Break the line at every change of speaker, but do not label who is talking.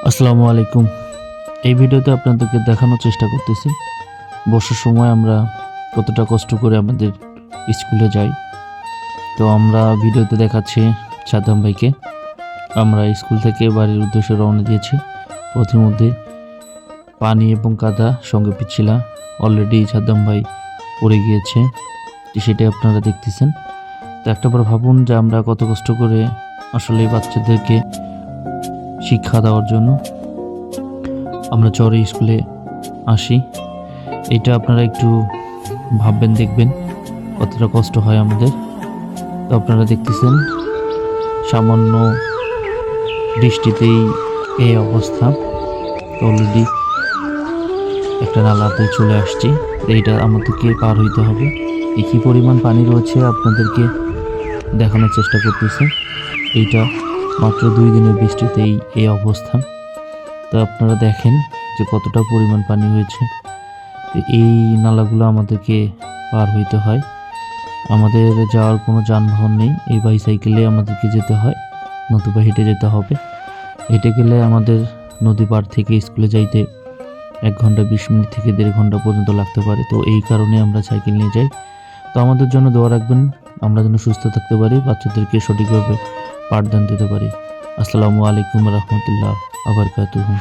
আসসালামু আলাইকুম। এই ভিডিওতে আপনাদেরকে দেখানোর চেষ্টা করতেছি বর্ষার সময় আমরা কতটা কষ্ট করে আমাদের স্কুলে যাই। তো আমরা ভিডিওতে দেখাচ্ছি সাদ্দাম ভাইকে। আমরা স্কুল থেকে বাড়ির উদ্দেশ্যে রওনা দিয়েছি। পথিমধ্যে পানি এবং কাদা সঙ্গে পিচ্ছিলা অলরেডি সাদ্দাম ভাই পড়ে গিয়েছে, সেটাই আপনারা দেখতেছেন। তো একটাবার ভাবুন যে আমরা কত কষ্ট করে আসলে এই বাচ্চাদেরকে শিক্ষা দেওয়ার জন্য আমরা চরে স্কুলে আসি। এটা আপনারা একটু ভাববেন, দেখবেন কতটা কষ্ট হয় আমাদের। তো আপনারা দেখতেছেন সামান্য বৃষ্টিতেই এই অবস্থা। অলরেডি একটা নালাতে চলে আসছি, এইটা আমাদেরকে পার হইতে হবে। কী পরিমাণ পানি রয়েছে আপনাদেরকে দেখানোর চেষ্টা করতেছে। এইটা মাত্র 2 দিনের বৃষ্টিতেই এই অবস্থা। তো আপনারা দেখেন যে কতটা পরিমাণ পানি হয়েছে। এই নালাগুলো আমাদেরকে পার হইতে হয়। আমাদের যাওয়ার কোনো যানবাহন নেই, এই বাইসাইকেলে আমাদেরকে যেতে হয়, নতুবা হেঁটে যেতে হবে। হেঁটে গেলে আমাদের নদী পার থেকে স্কুলে যাইতে 1 ঘন্টা 20 মিনিট থেকে 1.5 ঘন্টা পর্যন্ত লাগতে পারে। তো এই কারণে আমরা সাইকেল নিয়ে যাই। তো আমাদের জন্য দোয়া রাখবেন, আমরা যেন সুস্থ থাকতে পারি, বাচ্চাদেরকে সঠিকভাবে পাঠদান দিতে পারি। আসসালামু আলাইকুম রহমতুল্লাহ আবরকাতুহু।